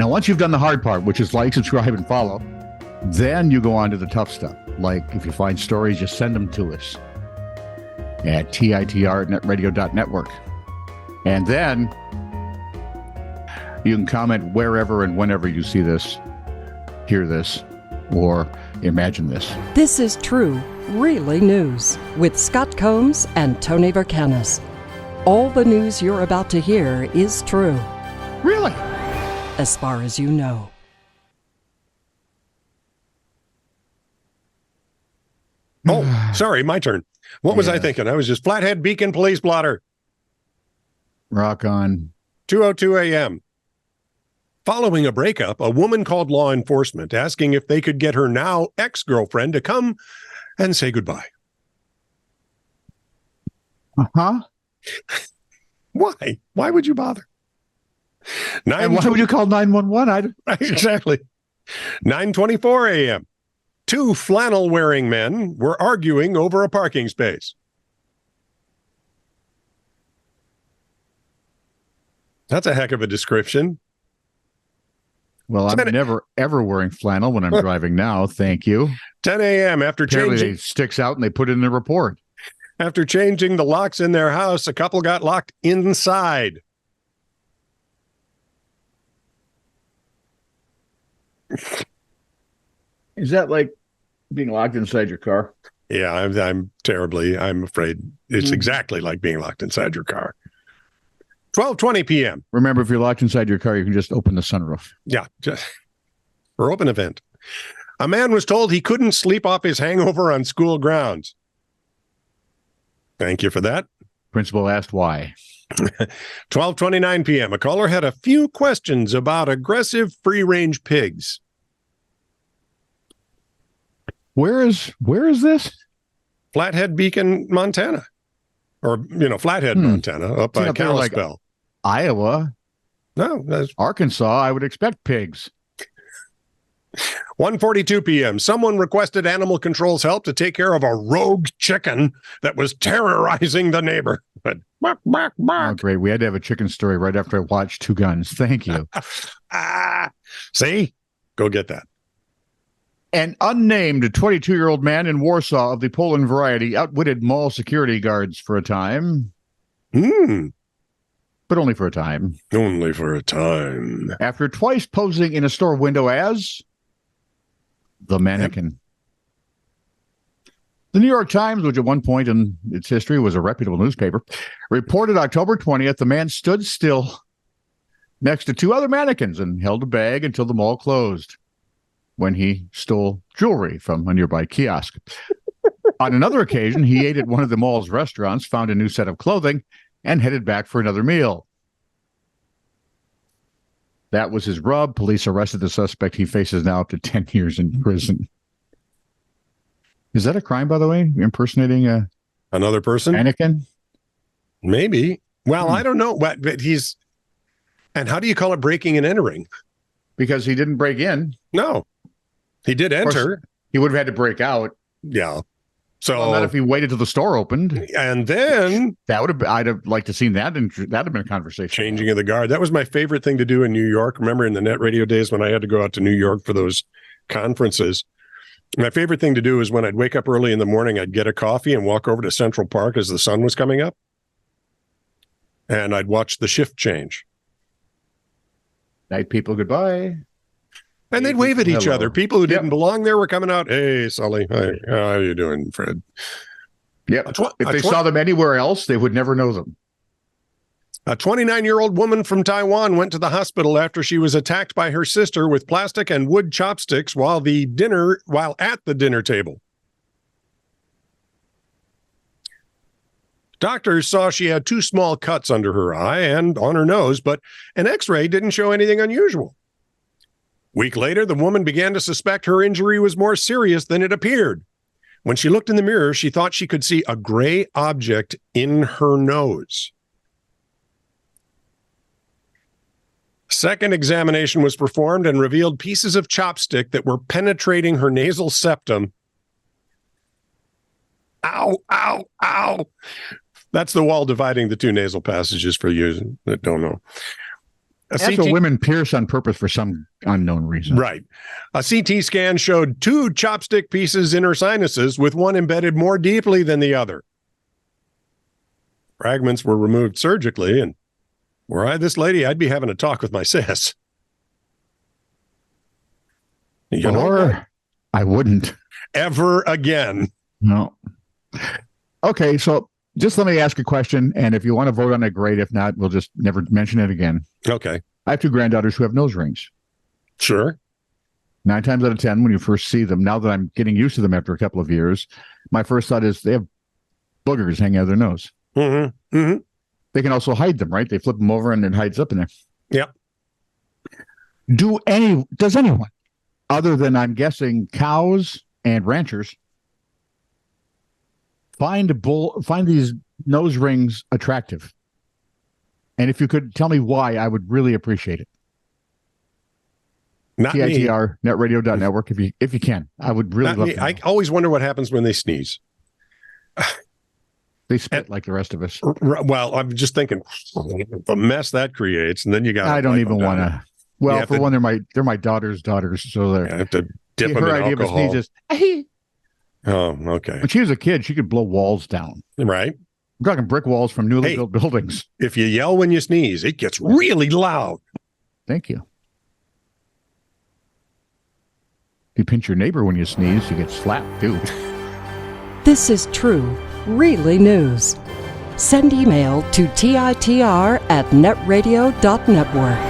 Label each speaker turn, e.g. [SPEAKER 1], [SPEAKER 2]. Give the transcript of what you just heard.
[SPEAKER 1] Now, once you've done the hard part, which is like, subscribe, and follow, then you go on to the tough stuff. Like, if you find stories, just send them to us at TITR@netradio.network. And then you can comment wherever and whenever you see this, hear this, or imagine this.
[SPEAKER 2] This is True, Really News with Scott Combs and Tony Vercanis. All the news you're about to hear is true.
[SPEAKER 1] Really?
[SPEAKER 2] As far as you know.
[SPEAKER 3] Oh, sorry, my turn. What was I thinking? I was just Flathead Beacon Police Blotter.
[SPEAKER 1] Rock on.
[SPEAKER 3] 2:02 a.m. Following a breakup, a woman called law enforcement asking if they could get her now ex-girlfriend to come and say goodbye.
[SPEAKER 1] Uh-huh.
[SPEAKER 3] Why? Why would you bother?
[SPEAKER 1] And why would you call 911?
[SPEAKER 3] Exactly. 9:24 a.m. Two flannel-wearing men were arguing over a parking space. That's a heck of a description.
[SPEAKER 1] Well, I'm never, ever wearing flannel when I'm driving now. Thank you.
[SPEAKER 3] 10 a.m.
[SPEAKER 1] Apparently it sticks out and they put it in the report.
[SPEAKER 3] After changing the locks in their house, a couple got locked inside.
[SPEAKER 1] Is that like being locked inside your car?
[SPEAKER 3] Yeah, I'm afraid it's exactly like being locked inside your car. 12:20 p.m.
[SPEAKER 1] Remember, if you're locked inside your car, you can just open the sunroof.
[SPEAKER 3] Yeah, or open a vent. A man was told he couldn't sleep off his hangover on school grounds. Thank you for that.
[SPEAKER 1] Principal asked why.
[SPEAKER 3] 12:29 p.m. A caller had a few questions about aggressive free-range pigs.
[SPEAKER 1] Where is this?
[SPEAKER 3] Flathead Beacon, Montana. Or, Flathead, Montana, up by Kalispell.
[SPEAKER 1] Like Iowa.
[SPEAKER 3] No, that's
[SPEAKER 1] Arkansas. I would expect pigs.
[SPEAKER 3] 1:42 p.m. Someone requested animal control's help to take care of a rogue chicken that was terrorizing the neighborhood. Bark, bark, bark.
[SPEAKER 1] Oh, great. We had to have a chicken story right after I watched Two Guns. Thank you.
[SPEAKER 3] See? Go get that.
[SPEAKER 1] An unnamed 22-year-old man in Warsaw of the Poland variety outwitted mall security guards for a time. But only for a time.
[SPEAKER 3] Only for a time.
[SPEAKER 1] After twice posing in a store window as the Mannequin. Yep. The New York Times, which at one point in its history was a reputable newspaper, reported October 20th the man stood still next to two other mannequins and held a bag until the mall closed, when he stole jewelry from a nearby kiosk. On another occasion, he ate at one of the mall's restaurants, found a new set of clothing, and headed back for another meal. That was his rub. Police arrested the suspect. He faces now up to 10 years in prison. Is that a crime, by the way? Impersonating
[SPEAKER 3] another person?
[SPEAKER 1] Mannequin?
[SPEAKER 3] Maybe. Well, I don't know. But he's... And how do you call it breaking and entering?
[SPEAKER 1] Because he didn't break in.
[SPEAKER 3] No. He did enter.
[SPEAKER 1] He would have had to break out.
[SPEAKER 3] Yeah. So
[SPEAKER 1] not if he waited till the store opened.
[SPEAKER 3] And then
[SPEAKER 1] I'd have liked to seen that, and that'd have been a conversation.
[SPEAKER 3] Changing of the guard. That was my favorite thing to do in New York. Remember in the net radio days when I had to go out to New York for those conferences? My favorite thing to do is when I'd wake up early in the morning, I'd get a coffee and walk over to Central Park as the sun was coming up. And I'd watch the shift change.
[SPEAKER 1] Night people, goodbye.
[SPEAKER 3] And they'd wave at each other. People who didn't belong there were coming out. Hey, Sully. Hi. How are you doing, Fred?
[SPEAKER 1] Yep. If they saw them anywhere else, they would never know them.
[SPEAKER 3] A 29-year-old woman from Taiwan went to the hospital after she was attacked by her sister with plastic and wood chopsticks while at the dinner table. Doctors saw she had two small cuts under her eye and on her nose, but an X-ray didn't show anything unusual. Week later, the woman began to suspect her injury was more serious than it appeared. When she looked in the mirror, she thought she could see a gray object in her nose. Second examination was performed and revealed pieces of chopstick that were penetrating her nasal septum. Ow, ow, ow. That's the wall dividing the two nasal passages for you that don't know.
[SPEAKER 1] That's what women pierce on purpose for some unknown reason.
[SPEAKER 3] Right. A CT scan showed 2 chopstick pieces in her sinuses, with one embedded more deeply than the other. Fragments were removed surgically, and were I this lady, I'd be having a talk with my sis.
[SPEAKER 1] Or I wouldn't.
[SPEAKER 3] Ever again.
[SPEAKER 1] No. Okay, so just let me ask a question, and if you want to vote on it, great. If not, we'll just never mention it again.
[SPEAKER 3] Okay.
[SPEAKER 1] I have 2 granddaughters who have nose rings.
[SPEAKER 3] Sure.
[SPEAKER 1] 9 times out of 10, when you first see them, now that I'm getting used to them after a couple of years, my first thought is they have boogers hanging out of their nose.
[SPEAKER 3] Mm-hmm. Mm-hmm.
[SPEAKER 1] They can also hide them, right? They flip them over and it hides up in there.
[SPEAKER 3] Yep.
[SPEAKER 1] Does anyone, other than I'm guessing cows and ranchers, find these nose rings attractive? And if you could tell me why, I would really appreciate it.
[SPEAKER 3] Not
[SPEAKER 1] TITR, netradio.network, if you can. I would really love to.
[SPEAKER 3] I always wonder what happens when they sneeze.
[SPEAKER 1] They spit like the rest of us.
[SPEAKER 3] Well, I'm just thinking the mess that creates, and then you got.
[SPEAKER 1] I don't even want to. Well, for one, they're my daughter's daughters, so
[SPEAKER 3] I have to dip them in alcohol.
[SPEAKER 1] Of a sneeze is,
[SPEAKER 3] oh, okay.
[SPEAKER 1] When she was a kid, she could blow walls down.
[SPEAKER 3] Right.
[SPEAKER 1] I'm talking brick walls from newly built buildings.
[SPEAKER 3] If you yell when you sneeze, it gets really loud.
[SPEAKER 1] Thank you. If you pinch your neighbor when you sneeze, you get slapped too.
[SPEAKER 2] This is true, really news. Send email to TITR@netradio.network.